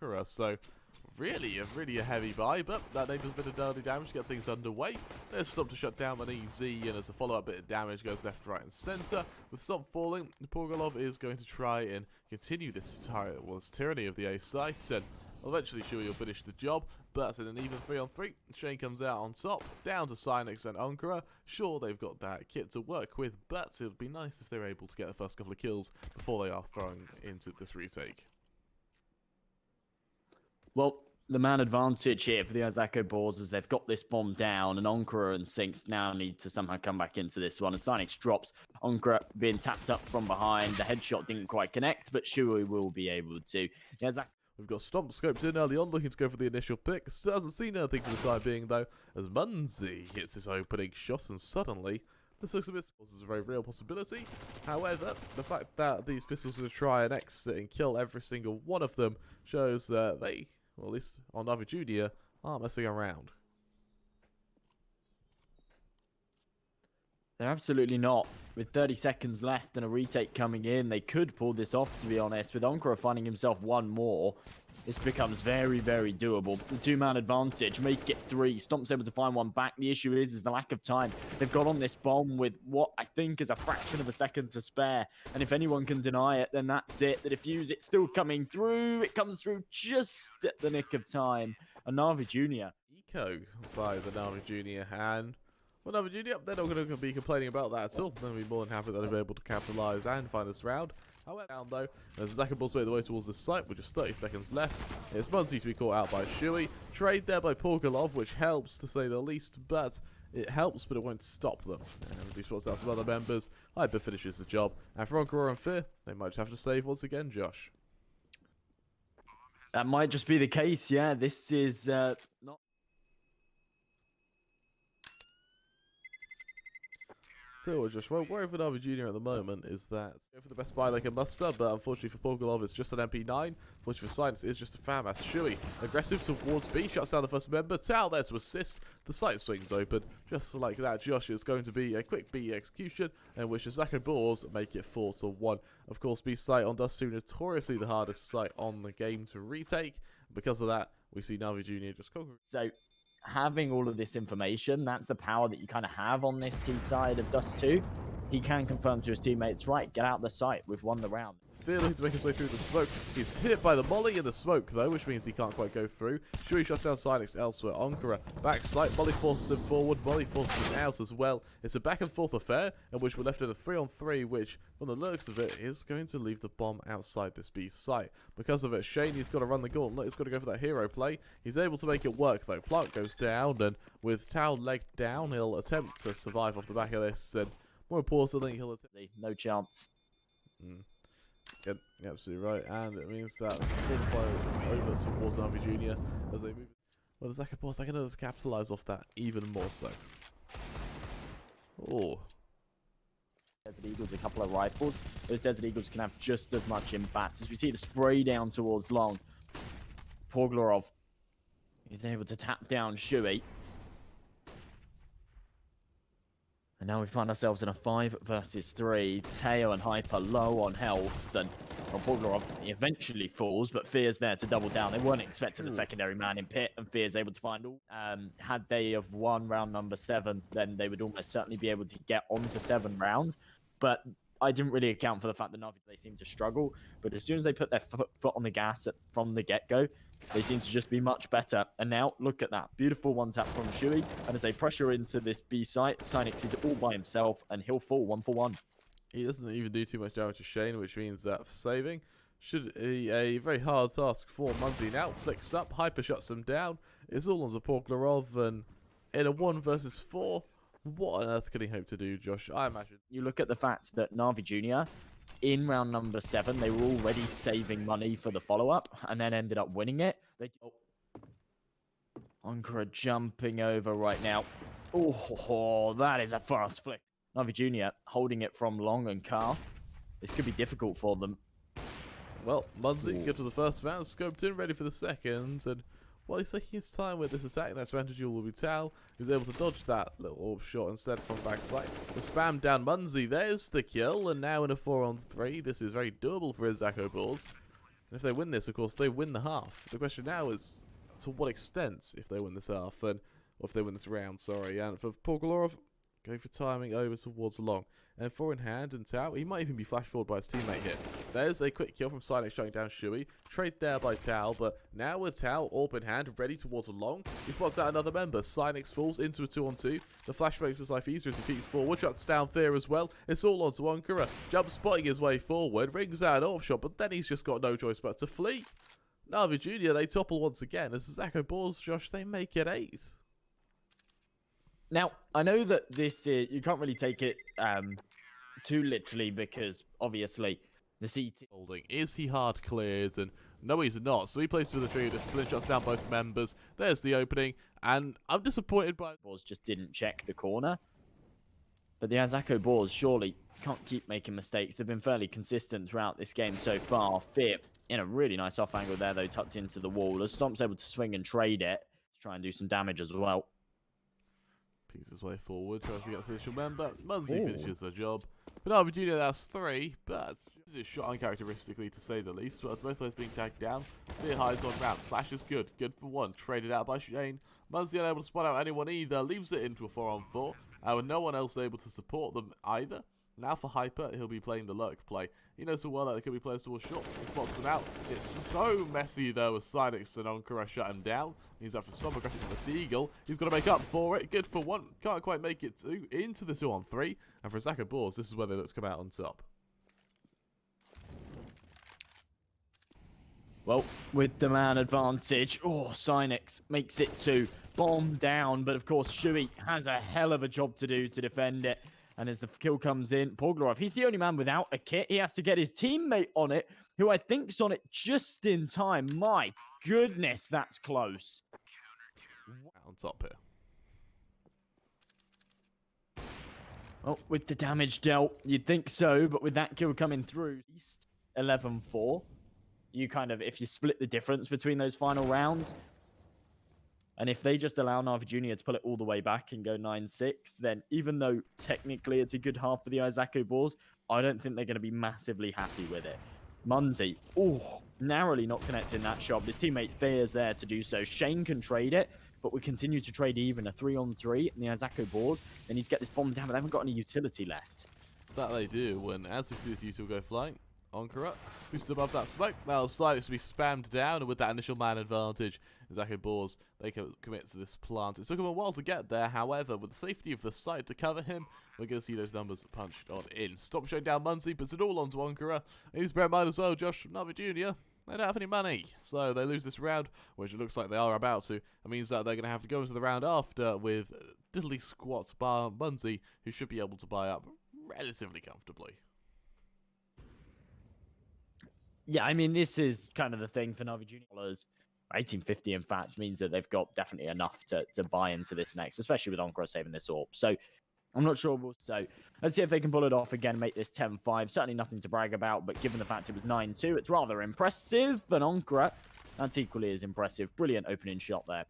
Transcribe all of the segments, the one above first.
Aunkere. So really a heavy buy, but that needs a bit of early damage to get things underway. There's Stomp to shut down an easy, and as a follow-up bit of damage goes left, right, and centre. With Stomp falling, Pogolov is going to try and continue this tyranny of the A site, and eventually Shuey will finish the job, but in an even 3-on-3, Szejn comes out on top, down to Synyx and Aunkere. Sure, they've got that kit to work with, but it would be nice if they're able to get the first couple of kills before they are thrown into this retake. Well, the man advantage here for the Izako Boars is they've got this bomb down, and Aunkere and Synyx now need to somehow come back into this one. And Synyx drops, Aunkere being tapped up from behind. The headshot didn't quite connect, but Shuey will be able to. We've got Stomp scoped in early on, looking to go for the initial pick. Still hasn't seen anything for the time being, though, as Munzi hits his opening shot, and suddenly this looks a bit is a very real possibility. However, the fact that these pistols are going to try and exit and kill every single one of them shows that they, well, at least on NAVI Junior, aren't messing around. They're absolutely not. With 30 seconds left and a retake coming in, they could pull this off, to be honest. With Aunkere finding himself one more, this becomes very, very doable. The two-man advantage, make it 3. Stomp's able to find one back. The issue is the lack of time. They've got on this bomb with what I think is a fraction of a second to spare. And if anyone can deny it, then that's it. The defuse, it's still coming through. It comes through just at the nick of time. A NAVI Junior. Eco by the NAVI Junior, and well, NAVI Junior, they're not going to be complaining about that at all. They'll be more than happy that they'll be able to capitalise and find this round. However, down though, as Izako Boars make the way towards the site with just 30 seconds left, it's Munzi to be caught out by Shuey. Trade there by Pogolov, which helps to say the least, but it helps, but it won't stop them. And as he spots out some other members, Hyper finishes the job. And for Aunkere and Fear, they might just have to save once again, Josh. That might just be the case, yeah. This is not... So, Josh, well, worry for NAVI Junior at the moment is that go for the best buy they can muster, but unfortunately for Pogolov, it's just an MP9. Unfortunately for Synyx, it's just a fam as Shuey. Aggressive towards B, shuts down the first member. TOAO there to assist. The site swings open. Just like that, Josh, is going to be a quick B execution, in which Izako Boars make it 4-1. Of course, B site on Dust 2, notoriously the hardest site on the game to retake. Because of that, we see NAVI Junior just conquer. So, having all of this information, that's the power that you kind of have on this T side of Dust 2. He can confirm to his teammates, right, get out the site, we've won the round. Fear looking to make his way through the smoke. He's hit by the molly in the smoke, though, which means he can't quite go through. Shuey shuts down Synyx elsewhere. Aunkere back site. Molly forces him forward. Molly forces him out as well. It's a back and forth affair, in which we're left in a 3-on-3, which, from the looks of it, is going to leave the bomb outside this B site. Because of it, Szejn, he's got to run the gauntlet. He's got to go for that hero play. He's able to make it work, though. Plant goes down, and with TOAO legged down, he'll attempt to survive off the back of this, and more importantly, he'll attempt... No chance. Yep, you're absolutely right, and it means that full players over towards NAVI Junior as they move. Well, the Izako Boars, they can just capitalise off that even more so. Oh. Desert Eagles, a couple of rifles. Those Desert Eagles can have just as much impact. As we see the spray down towards long, Pogolov is able to tap down Shuey. And now we find ourselves in a 5 versus 3. TOAO and Hyper low on health. And Pogolov eventually falls, but Fear's there to double down. They weren't expecting the secondary man in pit, and Fear's able to find all. Had they have won round number 7, then they would almost certainly be able to get onto 7 rounds. But I didn't really account for the fact that NAVI, they seem to struggle. But as soon as they put their foot on the gas from the get-go, they seem to just be much better. And now, look at that. Beautiful one-tap from Shuey. And as they pressure into this B site, Synyx is all by himself, and he'll fall 1-for-1. He doesn't even do too much damage to Szejn, which means that saving should be a very hard task for Munzi. Now, flicks up, Hyper shuts him down. It's all on the Pogolov, and in a 1 versus 4, what on earth can he hope to do, Josh? I imagine. You look at the fact that NAVI Junior, in round number 7, they were already saving money for the follow-up, and then ended up winning it. Aunkere jumping over right now. Oh, that is a fast flick. NAVI Junior holding it from Long and Carl. This could be difficult for them. Well, Munzi get to the first man, scoped in, ready for the second, and while he's taking his time with this attack, that strategy will be TOAO. He's able to dodge that little orb shot instead from backside. The spam down Munzi, there's the kill, and now in a 4-on-3, this is very doable for Izako Boars. And if they win this, of course, they win the half. The question now is to what extent if they win this half, and or if they win this round, sorry. And for Pogolorov, going for timing over towards long. And 4 in hand, and TOAO, he might even be flashed forward by his teammate here. There's a quick kill from Synyx shutting down siuhy. Trade there by TOAO, but now with TOAO, AWP in hand, ready towards a long. He spots out another member. Synyx falls into a 2-on-2. The flash makes his life easier as he peeks forward. Shuts down Fear as well. It's all onto Aunkere. Jump spotting his way forward. Rings out an AWP shot, but then he's just got no choice but to flee. NAVI Junior, they topple once again. As Izako Boars, Josh, they make it 8. Now, I know that this is, you can't really take it too literally because obviously the CT holding. Is he hard cleared? And no, he's not. So he plays for the trigger discipline, shuts down both members. There's the opening, and I'm disappointed by Boars just didn't check the corner. But the Izako Boars surely can't keep making mistakes. They've been fairly consistent throughout this game so far. Fear in a really nice off angle there, though, tucked into the wall. As Stomp's able to swing and trade it to try and do some damage as well. Peeks his way forward, tries to get the initial member. Munsey finishes the job. But NAVI Junior, that's 3, but this is shot uncharacteristically to say the least. But both players being tagged down. Fear hides on round. Flash is good. Good for 1. Traded out by Szejn. Munsey unable to spot out anyone either. Leaves it into a 4-on-4. With no one else able to support them either. Now for Hyper, he'll be playing the lurk play. He knows so well that there could be players towards shot. He spots them out. It's so messy though with Synyx and Aunkere shut him down. He's after some aggression with the deagle. He's got to make up for it. Good for 1. Can't quite make it 2. Into the 2-on-3. And for Izako Boars, this is where they look to come out on top. Well, with the man advantage, Synyx makes it 2. Bomb down, but of course siuhy has a hell of a job to do to defend it. And as the kill comes in, Pogolorov, he's the only man without a kit. He has to get his teammate on it, who I think's on it just in time. My goodness, that's close. On top here. Oh, with the damage dealt, you'd think so, but with that kill coming through, 11-4, you kind of, if you split the difference between those final rounds, and if they just allow NAVI Junior to pull it all the way back and go 9-6, then even though technically it's a good half for the Izako Boars, I don't think they're going to be massively happy with it. Munsey, narrowly not connecting that shot. His teammate Fear's there to do so. Szejn can trade it, but we continue to trade even. A 3-on-3, and the Izako Boars, they need to get this bomb down, but they haven't got any utility left. That they do, and as we see this util go flying, Aunkere, boosted above that smoke. Now Synyx to be spammed down, and with that initial man advantage, Izako Boars, they can commit to this plant. It took him a while to get there, however, with the safety of the site to cover him, we're going to see those numbers punched on in. Stop showing down Munsey, puts it all onto Aunkere. And he's bear in mind as well, Josh, from NAVI Junior, they don't have any money, so they lose this round, which it looks like they are about to. It means that they're going to have to go into the round after with diddly squat bar Munsey, who should be able to buy up relatively comfortably. Yeah, I mean, this is kind of the thing for NAVI Junior. 1850, in fact, means that they've got definitely enough to buy into this next, especially with Aunkere saving this AWP. So I'm not sure. So let's see if they can pull it off again, make this 10-5. Certainly nothing to brag about, but given the fact it was 9-2, it's rather impressive. But Aunkere, that's equally as impressive. Brilliant opening shot there.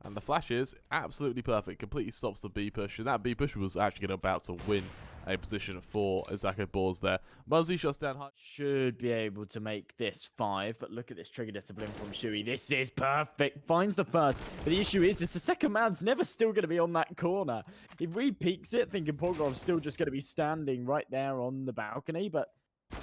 And the flash is absolutely perfect. Completely stops the B push. And that B push was actually about to win a position for Izako Boars there. Munsey shuts down high. Should be able to make this 5, but look at this trigger discipline from siuhy. This is perfect. Finds the first. But the issue is the second man's never still going to be on that corner. He re-peeks it, thinking Pogorov's still just going to be standing right there on the balcony, but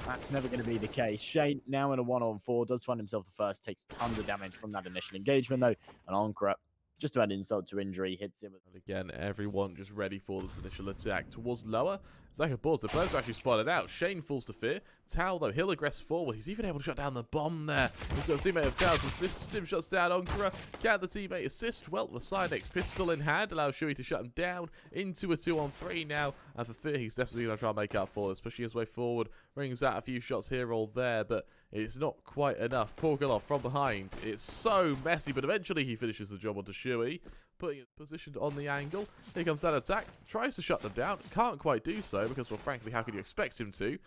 that's never going to be the case. Szejn now in a 1-on-4, does find himself the first, takes tons of damage from that initial engagement though, and Aunkere just about insult to injury, hits him. And again, everyone just ready for this initial attack towards lower. Izako Boars, the players are actually spotted out. Szejn falls to Fear. TOAO, though, he'll aggress forward. He's even able to shut down the bomb there. He's got a teammate of TOAO to assist him, shuts down Aunkere. Can the teammate assist? Well, the Synyx pistol in hand allows siuhy to shut him down into a 2-on-3 now. And for Fear, he's definitely going to try and make up for this, pushing his way forward. Rings out a few shots here or there, but it's not quite enough. Pogolorov from behind. It's so messy, but eventually he finishes the job onto siuhy, putting it positioned on the angle. Here comes that attack. Tries to shut them down. Can't quite do so because, well, frankly, how could you expect him to?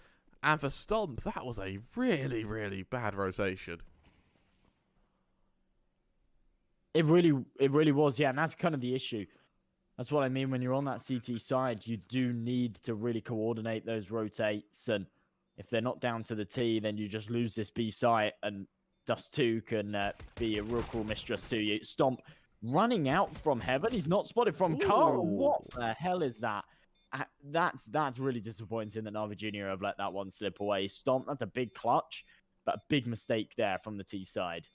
And for Stomp, that was a really, really bad rotation. It really was, yeah, and that's kind of the issue. That's what I mean when you're on that CT side. You do need to really coordinate those rotates, and If they're not down to the T, then you just lose this B site, and Dust 2 can be a real cool mistress to you. Stomp running out from heaven. He's not spotted from Carl. What the hell is that? That's really disappointing that NAVI Junior have let that one slip away. Stomp, that's a big clutch, but a big mistake there from the T side.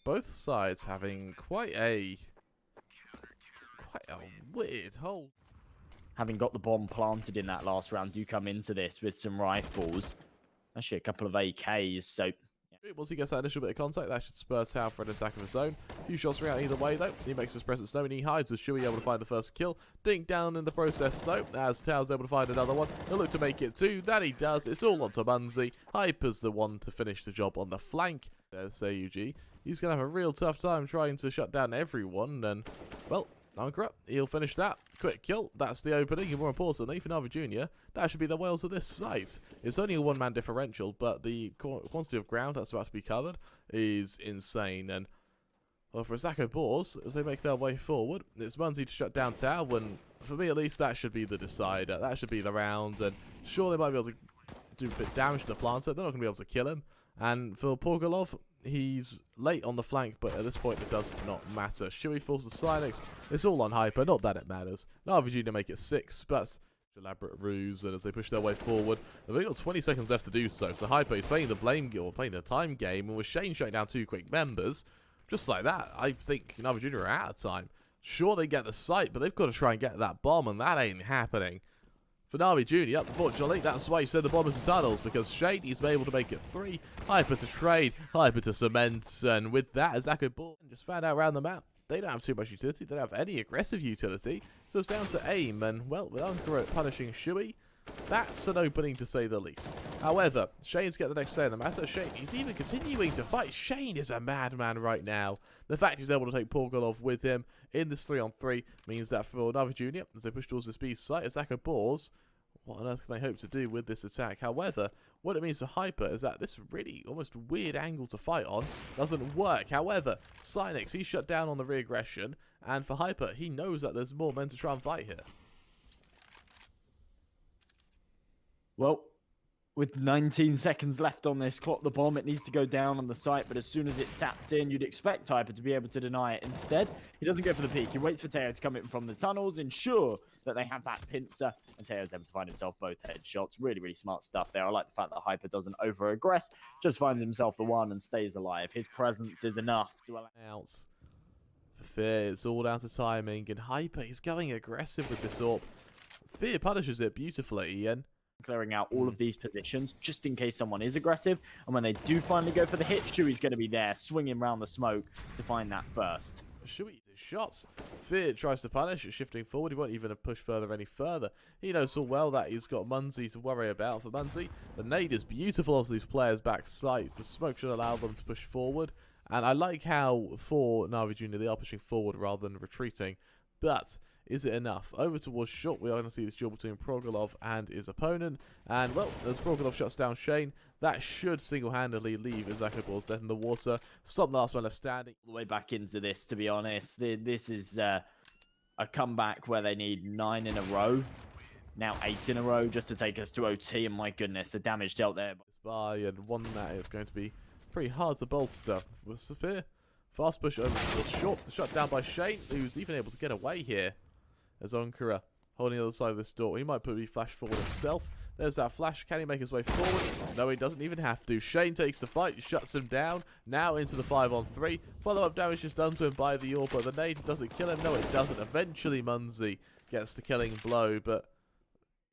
Both sides having quite a weird hold. Having got the bomb planted in that last round, do come into this with some rifles. Actually, a couple of AKs, so... Once he gets that initial bit of contact, that should spur TOAO for an attack of his own. A few shots around either way, though. He makes his presence known. He hides with siuhy able to find the first kill. Dink down in the process, though, as TOAO's able to find another one. He'll look to make it two. That he does. It's all onto Munzy. Hyper's the one to finish the job on the flank. There's AUG. He's going to have a real tough time trying to shut down everyone, and, well, Aunkere, he'll finish that. Quick kill. That's the opening, and more importantly, for NAVI Junior, that should be the whales of this site. It's only a one-man differential, but the quantity of ground that's about to be covered is insane. And, well, for Izako Boars, as they make their way forward, it's Munzy to shut down TOAO, and for me at least, that should be the decider. That should be the round, and sure, they might be able to do a bit of damage to the planter. They're not going to be able to kill him. And for Porgalov, he's late on the flank, but at this point it does not matter. siuhy falls to Synyx. It's all on Hyper, not that it matters. NAVI Junior make it 6, but elaborate ruse, and as they push their way forward, they've only got 20 seconds left to do so. So Hyper is playing the blame game, or playing the time game, and with Szejn shutting down 2 quick members, just like that, I think NAVI Junior are out of time. Sure, they get the site, but they've got to try and get that bomb, and that ain't happening. For NAVI Junior, unfortunately, that's why you said the bomb is the tunnels, because Szejn is able to make it 3. Hyper to trade, Hyper to cement, and with that, Izako Boars just found out around the map. They don't have too much utility, they don't have any aggressive utility, so it's down to aim, and, well, with Aunkere punishing siuhy, that's an opening to say the least. However, Szejn's get the next say in the matter. Szejn, he's even continuing to fight. Szejn is a madman right now. The fact he's able to take Porgalov with him in this 3-on-3 means that for NAVI Junior, as they push towards this B site, Izako Boars, what on earth can they hope to do with this attack? However, what it means for Hyper is that this really almost weird angle to fight on doesn't work. However, Synyx, he's shut down on the re-aggression, and for Hyper, he knows that there's more men to try and fight here. Well, with 19 seconds left on this clock, the bomb, it needs to go down on the site, but as soon as it's tapped in, you'd expect Hyper to be able to deny it. Instead, he doesn't go for the peek. He waits for TOAO to come in from the tunnels, ensure that they have that pincer, and TOAO's able to find himself both headshots. Really, really smart stuff there. I like the fact that Hyper doesn't over-aggress, just finds himself the one and stays alive. His presence is enough to allow... Out. For Fear, it's all down to timing, and Hyper, he's going aggressive with this AWP. Fear punishes it beautifully, and clearing out all of these positions just in case someone is aggressive, and when they do finally go for the hit, siuhy's going to be there swinging around the smoke to find that first. siuhy shots. Fear tries to punish it, shifting forward. He won't even push further any further. He knows full well that he's got Munzy to worry about. For Munzy, the nade is beautiful as these players back sights. The smoke should allow them to push forward, and I like how for NAVI Junior they are pushing forward rather than retreating, but is it enough? Over towards short, we are going to see this duel between Porgalov and his opponent. And, well, as Porgalov shuts down Szejn, that should single-handedly leave Izako Boars dead in the water. Stop the last man left standing. All the way back into this, to be honest. This is a comeback where they need 9 in a row. Now 8 in a row just to take us to OT. And my goodness, the damage dealt there. By and one that is going to be pretty hard to bolster with Saphir. Fast push over towards short. Shut down by Szejn, who's even able to get away here. As Aunkere holding the other side of this door. He might be flashed forward himself. There's that flash. Can he make his way forward? No, he doesn't even have to. Szejn takes the fight, shuts him down. Now into the 5-on-3. Follow-up damage is done to him by the AWP, but the nade doesn't kill him. No, it doesn't. Eventually, Munzy gets the killing blow, but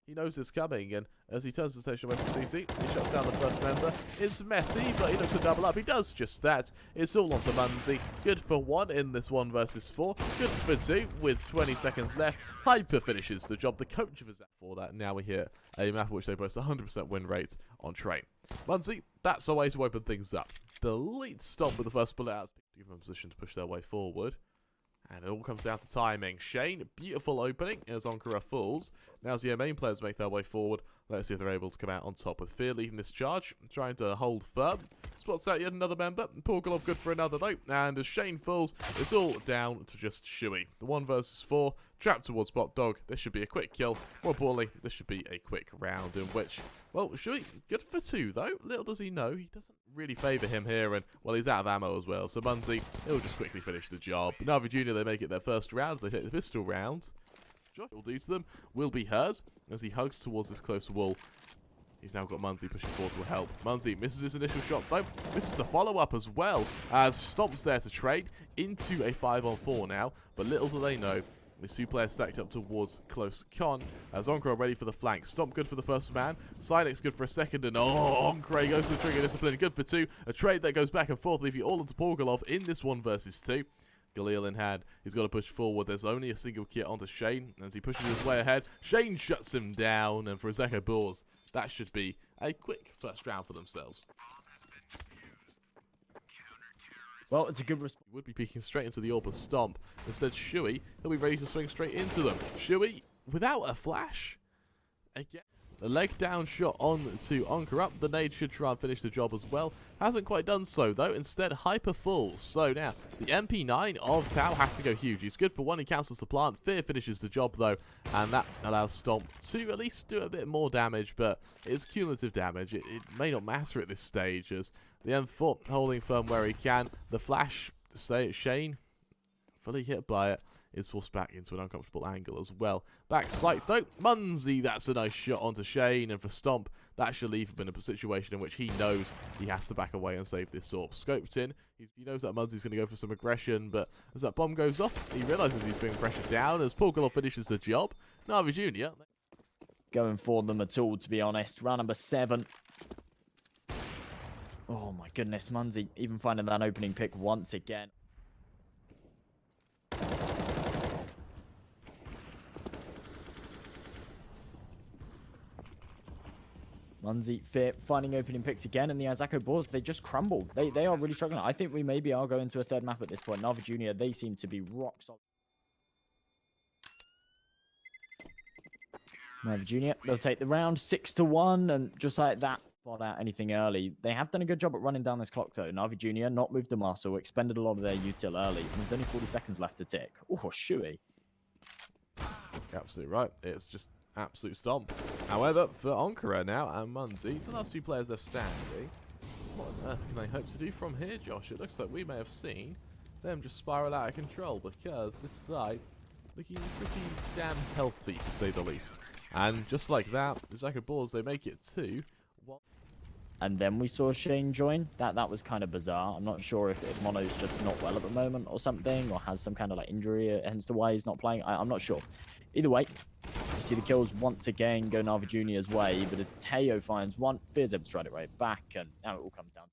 he knows it's coming, and as he turns the station away from CT, he shuts down the first member. It's messy, but he looks to double up. He does just that. It's all onto Munzy. Good for 1 in this 1 versus 4. Good for 2 with 20 seconds left. Hyper finishes the job. The coach of his for that. Now we hear a map which they boast 100% win rate on train. Munzy, that's a way to open things up. Delete Stomp with the first bullet out. Give them a position to push their way forward. And it all comes down to timing. Szejn, beautiful opening as Aunkere falls. Now as the main players make their way forward, Let's see if they're able to come out on top with Fear leading this charge, trying to hold firm. Spots out yet another member. Porgalov good for another though. And as Szejn falls, it's all down to just siuhy. The 1 versus 4, trapped towards Bot Dog. This should be a quick kill. More importantly, this should be a quick round in which, well, siuhy, good for 2 though. Little does he know, he doesn't really favour him here. And, well, he's out of ammo as well. So Munzie, he'll just quickly finish the job. NAVI Junior, they make it their first round as they hit the pistol round. What will do to them will be hers as he hugs towards this close wall. He's now got Munzie pushing forward to help. Munzie misses his initial shot though. Misses the follow-up as well as Stomp's there to trade into a 5-on-4 now. But little do they know, the 2 players stacked up towards close con as Aunkere ready for the flank. Stomp good for the first man. Synyx good for a second. And Aunkere goes to the trigger discipline. Good for 2. A trade that goes back and forth, leaving all onto Porgalov in this 1 versus 2. Galil in hand, he's got to push forward. There's only a single kit onto Szejn as he pushes his way ahead. Szejn shuts him down, and for Izako Boars, that should be a quick first round for themselves. Well, it's a good response. He would be peeking straight into the orb of Stomp. Instead, siuhy, he'll be ready to swing straight into them. siuhy, without a flash, again. The leg down shot on to Aunkere up. The nade should try and finish the job as well. Hasn't quite done so though. Instead, Hyper falls. So now, the MP9 of TOAO has to go huge. He's good for 1. He cancels the plant. Fear finishes the job though. And that allows Stomp to at least do a bit more damage. But it's cumulative damage. It may not matter at this stage as the M4 holding firm where he can. The flash, Szejn, fully hit by it, is forced back into an uncomfortable angle as well. Back sight though, Munzie, that's a nice shot onto Szejn, and for Stomp, that should leave him in a situation in which he knows he has to back away and save this orb. Scoped in, he knows that Munzie's going to go for some aggression, but as that bomb goes off, he realises he's being pressured down as Porgalov finishes the job. NAVI Junior going for them at all, to be honest. Round number 7. Oh my goodness, Munzie even finding that opening pick once again. Munzie, Fear, finding opening picks again, and the Izako Boars, they just crumbled. They are really struggling. I think we maybe are going to a 3rd map at this point. NAVI Junior, they seem to be rock solid. NAVI Junior, they'll take the round 6-1, and just like that, spot out anything early. They have done a good job at running down this clock, though. NAVI Junior not moved the muscle, expended a lot of their util early, and there's only 40 seconds left to tick. Oh, siuhy. Absolutely right. It's just absolute stomp. However, for Aunkere now and Munzie, the last 2 players left standing, what on earth can they hope to do from here, Josh? It looks like we may have seen them just spiral out of control because this side looking pretty damn healthy, to say the least. And just like that, the Izako Boars, they make it 2. And then we saw Szejn join. That was kind of bizarre. I'm not sure if Mono's just not well at the moment or something, or has some kind of like injury, hence the why he's not playing. I'm not sure. Either way, you see the kills once again go NAVI Junior's way, but as TOAO finds one, Fear's able to stride it right back, and now it all comes down.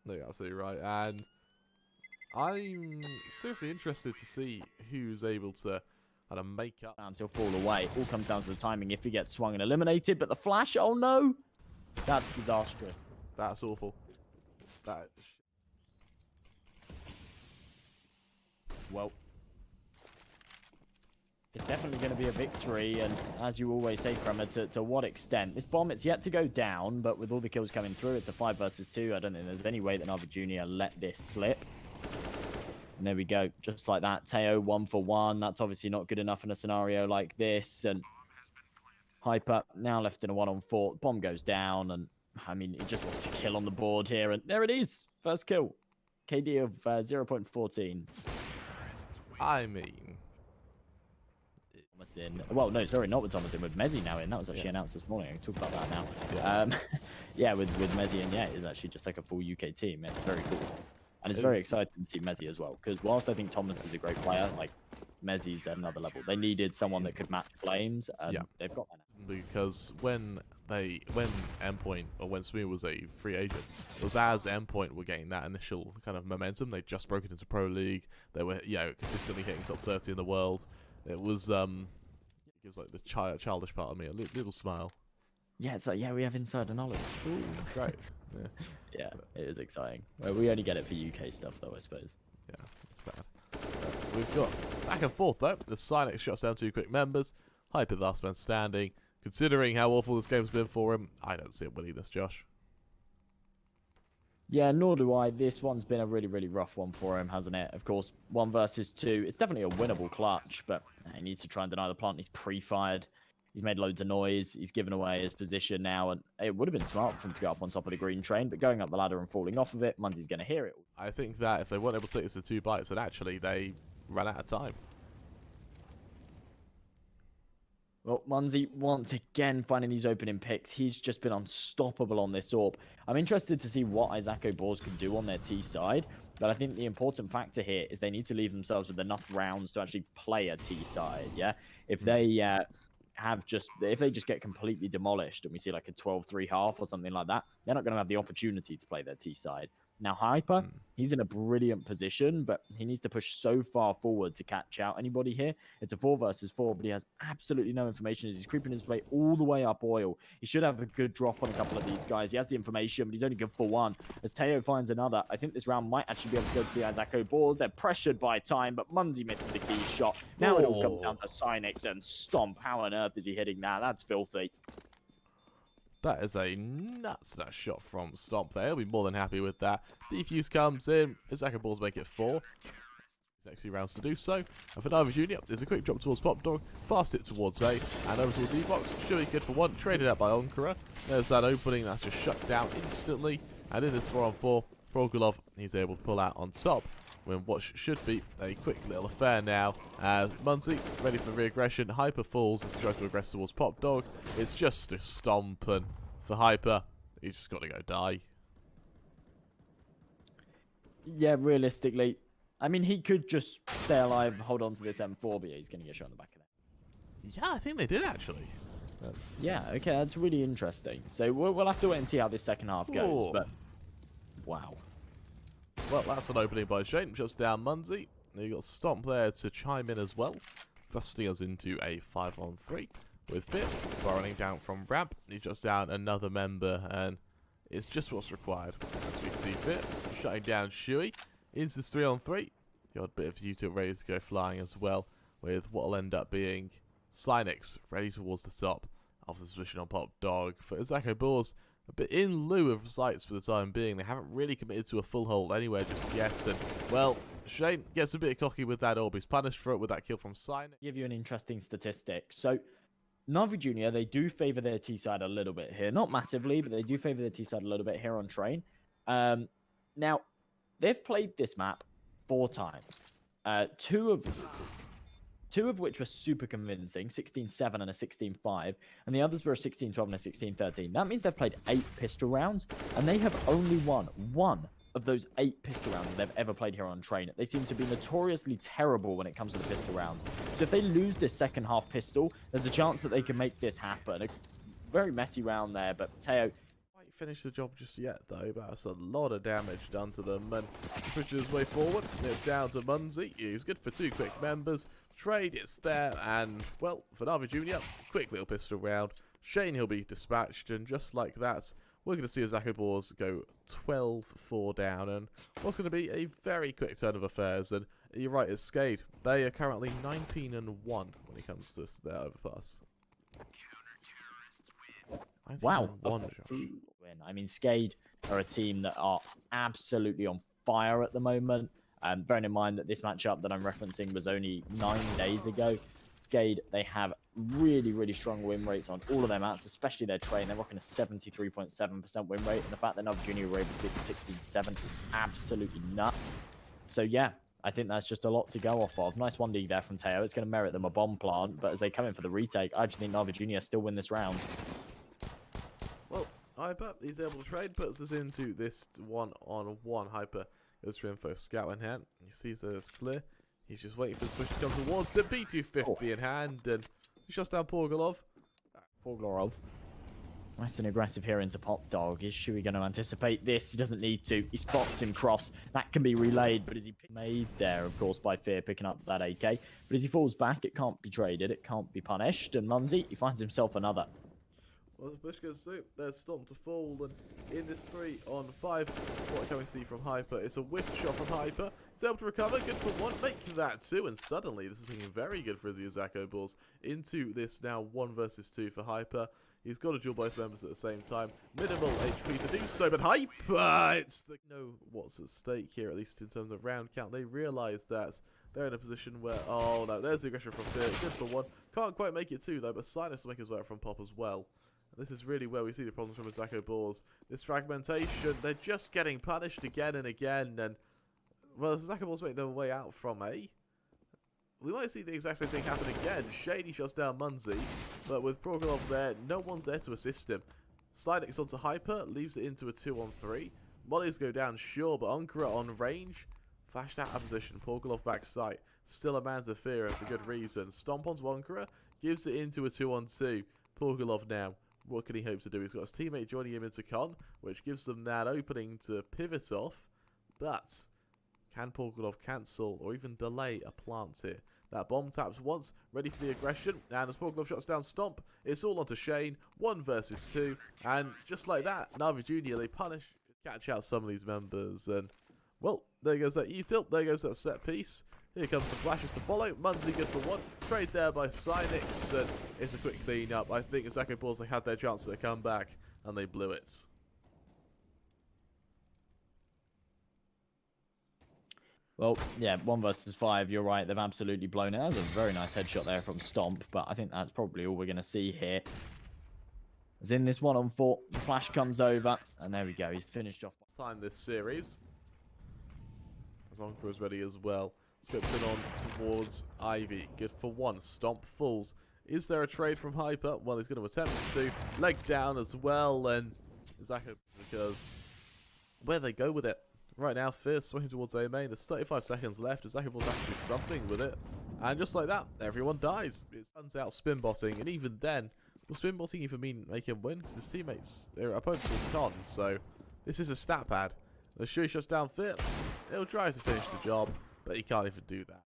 No, you're absolutely right. And I'm seriously interested to see who's able to kind of make up. He'll fall away. All comes down to the timing if he gets swung and eliminated, but the flash, oh no! That's disastrous. That's awful. That. Well, it's definitely going to be a victory, and as you always say, KRIMZ, to what extent? This bomb, it's yet to go down, but with all the kills coming through, it's a 5 versus 2. I don't think there's any way that NAVI Junior let this slip. And there we go, just like that. TOAO 1 for 1. That's obviously not good enough in a scenario like this, and Hyper now left in a 1-on-4. Bomb goes down, and I mean, he just wants a kill on the board here, and there it is. First kill. KD of 0.14. I mean, Thomas in. Well, no, sorry, not with Thomas in. With Mezzi now in. That was actually announced this morning. I can talk about that now. Yeah, yeah, with Mezzi in, yeah, it's actually just like a full UK team. It's very cool, and it's very exciting to see Mezzi as well. Because whilst I think Thomas is a great player, like Mezzi's at another level. They needed someone that could match Flames, and they've got that now. Because when Endpoint, or when Smooth was a free agent, it was as Endpoint were getting that initial kind of momentum. They just broke it into Pro League. They were, consistently hitting top 30 in the world. It was, it gives like the childish part of me a little smile. Yeah, it's like, we have insider knowledge. Ooh, that's great. Yeah, yeah, it is exciting. Well, we only get it for UK stuff, though, I suppose. Yeah, it's sad. We've got back and forth though. The Synyx shuts down 2 quick members. Hyper last man standing. considering how awful this game's been for him, I don't see him winning this, Josh. Yeah, nor do I. This one's been a really, really rough one for him, hasn't it? Of course, 1 versus 2. It's definitely a winnable clutch, but he needs to try and deny the plant. He's pre-fired. He's made loads of noise. He's given away his position now, and it would have been smart for him to go up on top of the green train, but going up the ladder and falling off of it, Munzy's going to hear it. I think that if they weren't able to take this to 2 bites, then actually they ran out of time. Well, Munzy, once again, finding these opening picks. He's just been unstoppable on this AWP. I'm interested to see what Izako Boars can do on their T side, but I think the important factor here is they need to leave themselves with enough rounds to actually play a T side, yeah? If they if they just get completely demolished and we see like a 12-3 half or something like that, they're not going to have the opportunity to play their T side. Now, Hyper, he's in a brilliant position, but he needs to push so far forward to catch out anybody here. It's a 4 versus 4, but he has absolutely no information as he's creeping his way all the way up oil. He should have a good drop on a couple of these guys. He has the information, but he's only good for 1. As TOAO finds another, I think this round might actually be able to go to the Izako Boars. They're pressured by time, but Munzy misses the key shot. Now it all comes down to Synyx and Stomp. How on earth is he hitting that? That's filthy. That is a nuts shot from Stomp there. He'll be more than happy with that. Defuse comes in. Izako Boars make it 4. He's actually rounds to do so. And for NAVI Junior, there's a quick drop towards Popdog. Fast hit towards A. And over towards E-Box. Should be good for 1. Traded out by Aunkere. There's that opening. That's just shut down instantly. And in this 4-on-4, Progolov, he's able to pull out on top. When what should be a quick little affair now, as Munzy ready for re-aggression. Hyper falls as he tries to aggress towards Popdog. It's just a stomp, and for Hyper, he's just got to go die. Yeah, realistically, I mean, he could just stay alive, hold on to this M4, but yeah, he's going to get shot in the back of it. Yeah, I think they did actually. Yeah, okay, that's really interesting. So we'll have to wait and see how this second half goes, but wow. Well, that's an opening by Szejn, shuts down Munzy. You got Stomp there to chime in as well, thrusting us into a 5-on-3 with Fit, borrowing down from Brab. He shuts down another member, and it's just what's required. As we see Fit shutting down Siuhy into this 3-on-3. Got a bit of U-tilt ready to go flying as well, with what will end up being Synyx ready towards the top of the position on Popdog. For Izako Boars, a bit in lieu of sights for the time being. They haven't really committed to a full hold anywhere just yet. And, well, Szejn gets a bit cocky with that orb. He's punished for it with that kill from Synyx. Give you an interesting statistic. So, NAVI Junior, they do favour their T-side a little bit here. Not massively, but they do favour their T-side a little bit here on Train. Now, they've played this map 4 times. Two of which were super convincing, 16-7 and a 16-5, and the others were a 16-12 and a 16-13. That means they've played 8 pistol rounds, and they have only won 1 of those 8 pistol rounds they've ever played here on Train. They seem to be notoriously terrible when it comes to the pistol rounds. So if they lose this second half pistol, there's a chance that they can make this happen. A very messy round there, but TOAO Quite finished the job just yet, though, but that's a lot of damage done to them, and pushes his way forward. It's down to Munzy. He's good for 2 quick members. Trade, it's there, and, well, for NAVI Junior, quick little pistol round. Szejn, he'll be dispatched, and just like that, we're going to see Izako Boars go 12-4 down, and what's going to be a very quick turn of affairs. And you're right, it's Szejn. They are currently 19-1 when it comes to their overpass. Wow. Win. I mean, Szejn are a team that are absolutely on fire at the moment. Bearing in mind that this matchup that I'm referencing was only 9 days ago. Szejn, they have really, really strong win rates on all of their maps, especially their Train. They're rocking a 73.7% win rate, and the fact that NAVI Junior were able to beat them 16-7 is absolutely nuts. So yeah, I think that's just a lot to go off of. Nice 1D there from TOAO. It's going to merit them a bomb plant, but as they come in for the retake, I actually think NAVI Junior still win this round. Well, Hyper, he's able to trade, puts us into this 1-on-1. Hyper goes for info, scout in hand. He sees that it's clear. He's just waiting for this push to come towards it. P250 in hand, and he shuts down Progolov. Progolov. Nice and aggressive here into Popdog. Is Siuhy going to anticipate this? He doesn't need to. He spots him cross. That can be relayed, but is he made there, of course, by Fear picking up that AK. But as he falls back, it can't be traded. It can't be punished. And Munzy, he finds himself another. Well, the push goes through. There's Stomp to fall, and in this 3-on-5, what can we see from Hyper? It's a whiff shot from Hyper. He's able to recover, good for one, make that two, and suddenly this is looking very good for the Izako Boars into this now 1 versus 2 for Hyper. He's got to duel both members at the same time. Minimal HP to do so, but Hyper, know what's at stake here, at least in terms of round count. They realise that they're in a position where, oh no, there's the aggression from Fear, good for one. Can't quite make it two though, but Synyx will make his way up from Pop as well. This is really where we see the problems from Izako Boars. This fragmentation, they're just getting punished again and again, and well, Izako Boars make their way out from A. We might see the exact same thing happen again. Shady shuts down Munzi, but with Progolov there, no one's there to assist him. Synyx onto Hyper, leaves it into a 2-on-3. Mollies go down, sure, but Aunkere on range. Flashed out of position, Progolov back sight. Still a man to fear, and for good reason. Stomp onto Aunkere, gives it into a 2-on-2. Progolov now. What can he hope to do? He's got his teammate joining him into con, which gives them that opening to pivot off. But can Progolov cancel or even delay a plant here? That bomb taps once, ready for the aggression, and as Progolov shuts down Stomp, it's all onto Szejn, 1 versus 2, and just like that, NAVI Junior, they catch out some of these members, and well, there goes that util, there goes that set piece. Here comes the flashes to follow. Munzi good for one. Trade there by Synyx, and it's a quick clean up. I think Izako Boars, they had their chance to come back, and they blew it. Well, yeah, 1 versus 5, you're right. They've absolutely blown it. That was a very nice headshot there from Stomp, but I think that's probably all we're going to see here. As in this 1-on-4, the flash comes over, and there we go. He's finished off. Time this series. As Aunkere is ready as well. Scopes it on towards Ivy. Good for one. Stomp falls. Is there a trade from Hyper? Well, he's going to attempt to. Leg down as well, and Izako, because where they go with it. Right now, Fierce swinging towards A main. There's 35 seconds left. Izako will have to do something with it. And just like that, everyone dies. It turns out spin botting, and even then, will spin botting even mean make him win? Because his teammates, their opponents will con, so this is a stat pad. The Shui shuts down Fit. He'll try to finish the job, but he can't even do that.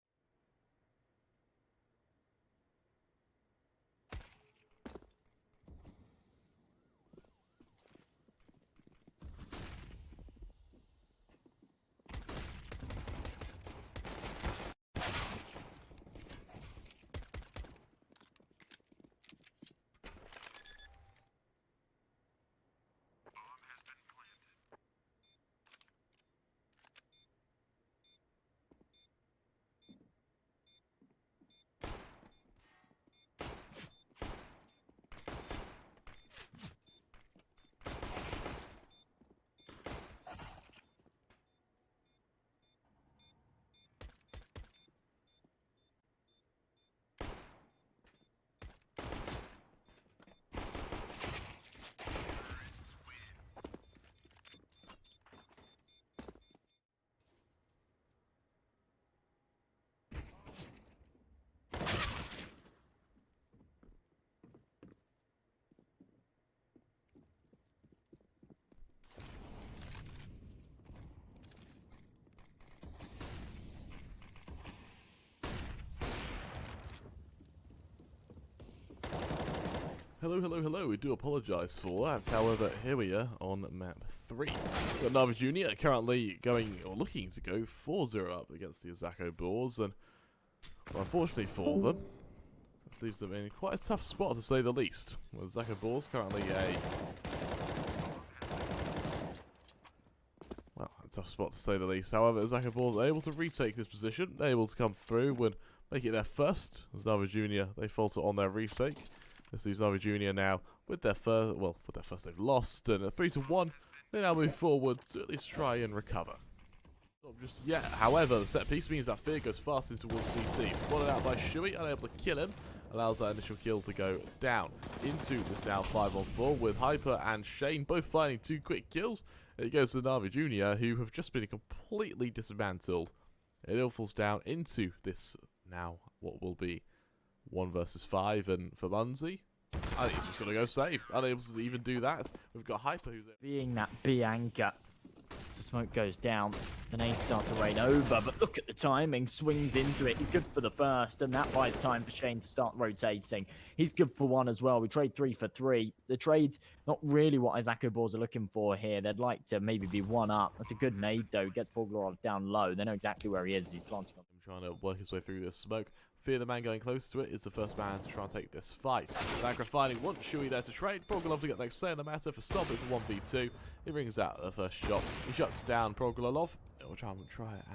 Hello, hello, hello. We do apologise for that. However, here we are on map 3. We've got NAVI Junior currently going, or looking to go 4-0 up against the Izako Boars. And well, unfortunately for them, that leaves them in quite a tough spot to say the least. With Izako Boars currently a tough spot to say the least. However, Izako Boars are able to retake this position. They're able to come through and make it their first. As NAVI Junior, they falter on their retake. This leaves NAVI Junior now with their first, well, with their first they've lost, and at 3-1, they now move forward to at least try and recover. Not just yet, however, the set piece means that Fear goes fast in towards CT. Spotted out by Shui, unable to kill him, allows that initial kill to go down into this now 5-on-4 with Hyper and Szejn both finding 2 quick kills. It goes to NAVI Junior, who have just been completely dismantled. It all falls down into this now, what will be 1 versus 5, and for Munzi, I think he's just going to go save. Unable to even do that. We've got Hyper who's being that Bianca So smoke goes down, the nades start to rain over, but look at the timing, swings into it. He's good for the first, and that buys time for Szejn to start rotating. He's good for one as well. We trade 3 for 3. The trade's not really what Izako Boars are looking for here. They'd like to maybe be one up. That's a good nade, though. Gets Poglarov down low. They know exactly where he is. He's planting on him. Trying to work his way through this smoke. Fear the man going close to it is the first man to try and take this fight. Zagra finding one siuhy there to trade. Progolov to get the next say in the matter. For Stomp, it's a 1v2. He brings out the first shot. He shuts down Progolov. He'll try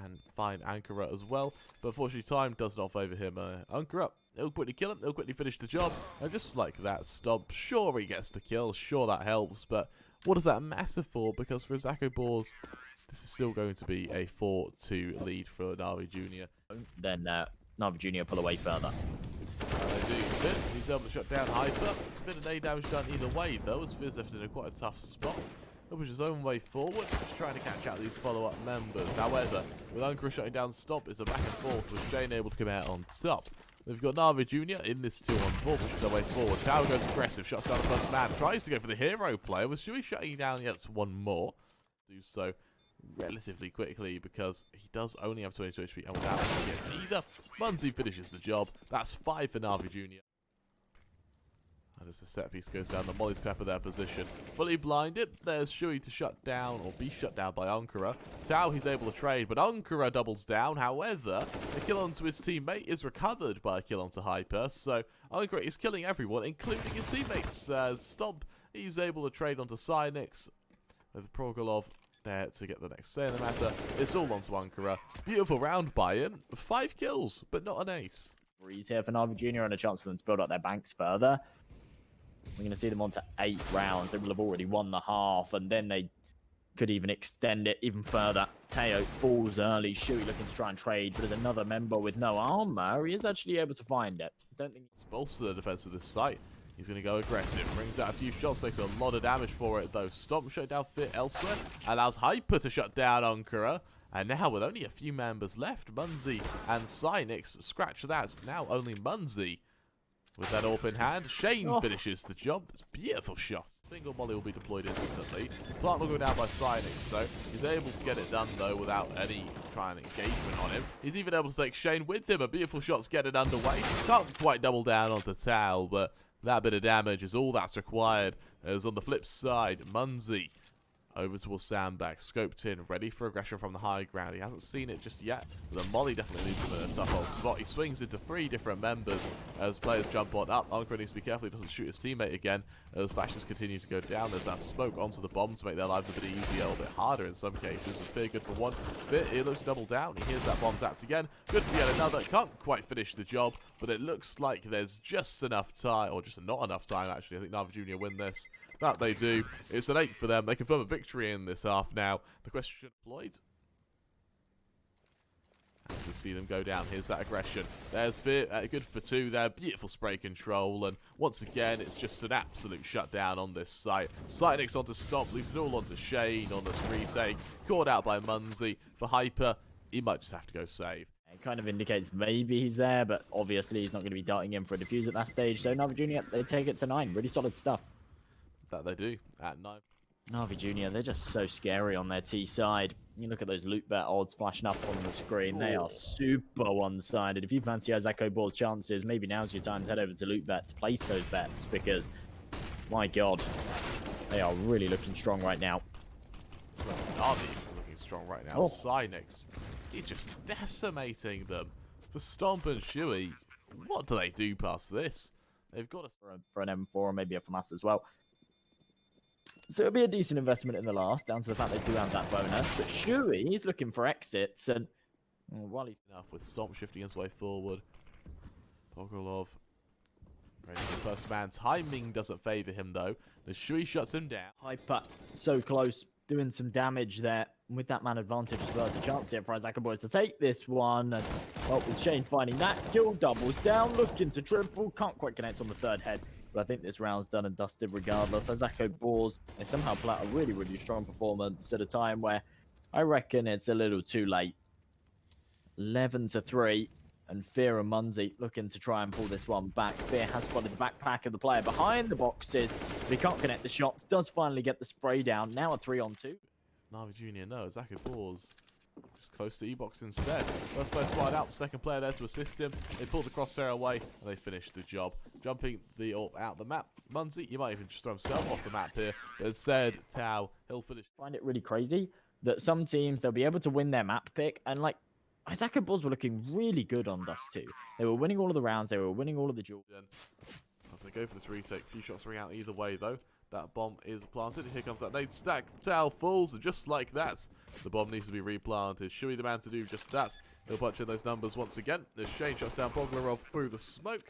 and find Aunkere as well. But unfortunately, time does not favour him. Aunkere, he'll quickly kill him. He'll quickly finish the job. And just like that, Stomp, sure he gets the kill. Sure that helps. But what does that matter for? Because for Izako Boars, this is still going to be a 4-2 lead for NAVI Junior. Then NAVI Junior pull away further. He's able to shut down Hyper. It's a bit of nade damage done either way, though, as Twistzz left in a quite a tough spot. He'll push his own way forward, just trying to catch out these follow-up members. However, with Aunkere shutting down Stomp, it's a back and forth with Szejn able to come out on top. We've got NAVI Junior in this 2-on-4, pushing their way forward. TOAO goes aggressive, shuts down the first man, tries to go for the hero player, with siuhy shutting down yet one more. Do so relatively quickly because he does only have 22 HP and without either. munsy finishes the job. That's 5 for NAVI Junior. And as the set piece goes down, the Molly's pepper their position. Fully blinded, there's siuhy to shut down, or be shut down by Aunkere. TOAO he's able to trade, but Aunkere doubles down. However, a kill onto his teammate is recovered by a kill onto Hyper. So Aunkere is killing everyone, including his teammates. Stomp, he's able to trade onto Synyx with Progolov there to get the next say in the matter. It's all onto Aunkere. Beautiful round by him. 5 kills, but not an ace. Breeze here for NAVI Junior and a chance for them to build up their banks further. We're going to see them on to 8 rounds. They will have already won the half, and then they could even extend it even further. TOAO falls early. siuhy looking to try and trade, but there's another member with no armor. He is actually able to find it. I don't think it's bolster the defense of this site. He's going to go aggressive. Brings out a few shots. Takes a lot of damage for it, though. Stomp shut down Fit elsewhere. Allows Hyper to shut down Aunkere. And now, with only a few members left, munsy and Synyx scratch that. Now only munsy with that AWP in hand. Szejn finishes the job. It's a beautiful shot. Single molly will be deployed instantly. Plant will go down by Synyx, though. He's able to get it done, though, without any trying engagement on him. He's even able to take Szejn with him. A beautiful shot's getting underway. Can't quite double down onto TOAO, but that bit of damage is all that's required. As on the flip side, munsy over towards sandbag, scoped in, ready for aggression from the high ground. He hasn't seen it just yet, but the molly definitely leaves him in a tough old spot. He swings into 3 different members as players jump on up. Aunkere needs to be careful he doesn't shoot his teammate again as flashes continue to go down. There's that smoke onto the bomb to make their lives a bit easier, a little bit harder in some cases. With Fear good for one. Fear, he looks to double down. He hears that bomb tapped again. Good for yet another. Can't quite finish the job, but it looks like there's just enough time, or just not enough time actually. I think NAVI Junior win this. That they do. It's an 8 for them. They confirm a victory in this half now. The question deployed. As we see them go down, here's that aggression. There's Fear, good for 2 there. Beautiful spray control. And once again, it's just an absolute shutdown on this site. Synyx onto Stomp, leaves it all onto Szejn on this retake. Caught out by munsy. For Hyper, he might just have to go save. it kind of indicates maybe he's there, but obviously he's not going to be darting in for a defuse at that stage. So NAVI Junior, they take it to 9. Really solid stuff. That they do at 9. NAVI Junior, they're just so scary on their T side. You look at those LOOT.BET odds flashing up on the screen. They are super one-sided. If you fancy Izako Boars' chances, maybe now's your time to head over to LOOT.BET to place those bets because, my God, they are really looking strong right now. NAVI looking strong right now. Synyx, he's just decimating them. For Stomp and siuhy, what do they do past this? They've got for an M4 or maybe a FAMAS as well. So it'll be a decent investment in the last, down to the fact they do have that bonus. But siuhy, he's looking for exits, and while he's enough with Stomp shifting his way forward, Poglarov ready for the first man. Timing doesn't favour him though. The siuhy shuts him down. Hyper so close, doing some damage there. With that man advantage as well, there's a chance here for Izako Boars to take this one. And well, with Szejn finding that kill, doubles down, looking to triple, can't quite connect on the third head. But I think this round's done and dusted regardless. Izako Boars, they somehow pull out a really, really strong performance at a time where I reckon it's a little too late. 11-3, and Fear and munsy looking to try and pull this one back. Fear has spotted the backpack of the player behind the boxes, but he can't connect the shots. Does finally get the spray down. Now a 3-on-2. NAVI Junior no. Izako Boars just close to E-Box instead. First player spotted out, second player there to assist him. They pulled the crosshair away, and they finished the job. Jumping the AWP out the map. Munzie, he might even just throw himself off the map here. But instead, TOAO, he'll finish. I find it really crazy that some teams, they'll be able to win their map pick, and like, Izako Boars were looking really good on Dust 2. They were winning all of the rounds, they were winning all of the duels. As they go for this retake, few shots ring out either way though. That bomb is planted. Here comes that nade stack. TOAO falls, and just like that, the bomb needs to be replanted. Siuhy the man to do just that. He'll punch in those numbers once again. As Szejn shuts down Boglarov through the smoke.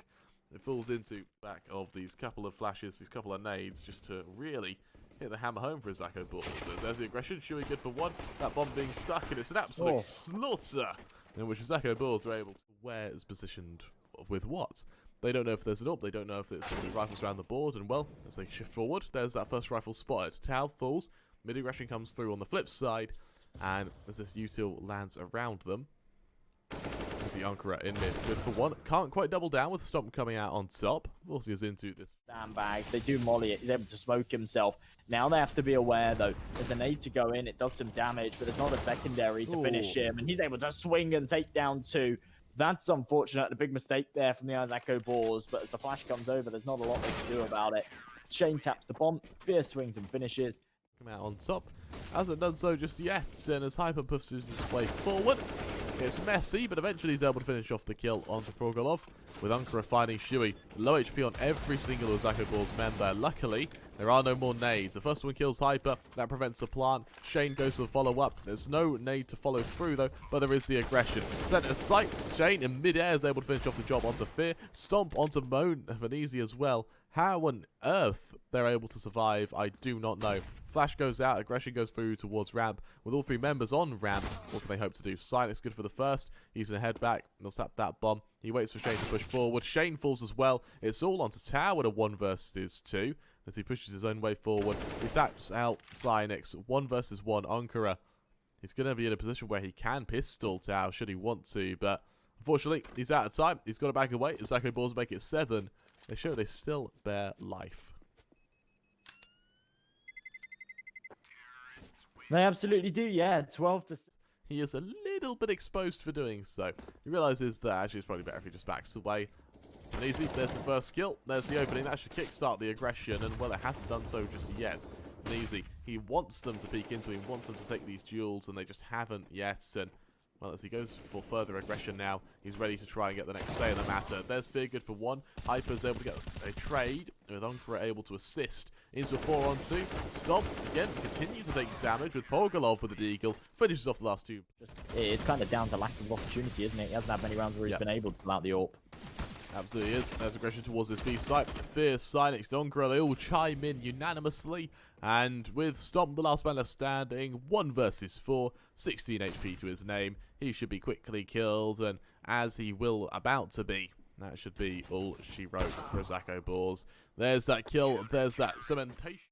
It falls into back of these couple of flashes, these couple of nades, just to really hit the hammer home for Izako Boars. So there's the aggression. Siuhy good for one. That bomb being stuck, and it's an absolute slaughter in which Izako Boars are able to where it's positioned with what. They don't know if there's an up, they don't know if there's going to be rifles around the board, and well, as they shift forward, there's that first rifle spotted. TOAO falls, mid-aggression comes through on the flip side, and as this util lands around them, there's the Aunkere in mid, good for one. Can't quite double down with Stomp coming out on top. We'll is into this. Sandbags, they do molly it, he's able to smoke himself. Now they have to be aware though, there's a nade to go in, it does some damage, but there's not a secondary to finish him, and he's able to swing and take down two. That's unfortunate, a big mistake there from the Izako Boars, but as the flash comes over, there's not a lot they can do about it. Szejn taps the bomb, Fierce swings and finishes. Come out on top, hasn't done so just yet, and as Hyper pushes his way forward, it's messy, but eventually he's able to finish off the kill onto Progolov, with Aunkere finding Siuhy. Low HP on every single Izako Boars member. Luckily, there are no more nades. The first one kills Hyper, that prevents the plant. Szejn goes for the follow-up. There's no nade to follow through, though, but there is the aggression. Center sight, Szejn in mid-air is able to finish off the job onto Fear. Stomp onto Venezi as well. How on earth they're able to survive, I do not know. Flash goes out, aggression goes through towards ramp. With all three members on ramp, what can they hope to do? Synyx good for the first. He's going to head back. They'll sap that bomb. He waits for Szejn to push forward. Szejn falls as well. It's all onto TOAO at a 1 versus 2. As he pushes his own way forward. He saps out Synyx. 1 versus 1. Aunkere. He's going to be in a position where he can pistol TOAO should he want to. But unfortunately, he's out of time. He's got to back away. Izako Boars make it 7. They show they still bear life. They absolutely do, yeah. 12 to 6. He is a little bit exposed for doing so. He realizes that actually it's probably better if he just backs away. And easy, there's the first kill. There's the opening. That should kickstart the aggression. And, well, it hasn't done so just yet. And easy. He wants them to peek into him. He wants them to take these duels. And they just haven't yet. And, well, as he goes for further aggression now, he's ready to try and get the next stay in the matter. There's Fear good for 1. Hyper's able to get a trade. With Aunkere able to assist. Into a 4-on-2. Stomp, again, continue to take his damage with Boglarov with the deagle. Finishes off the last 2. It's kind of down to lack of opportunity, isn't it? He hasn't had many rounds where he's been able to pull out the AWP. Absolutely is. There's aggression towards this B site. Fear, Synyx, Aunkere, they all chime in unanimously. And with Stomp, the last man left standing, 1 versus 4, 16 HP to his name. He should be quickly killed, and as he will about to be, that should be all she wrote for Izako Boars. There's that kill, there's that cementation.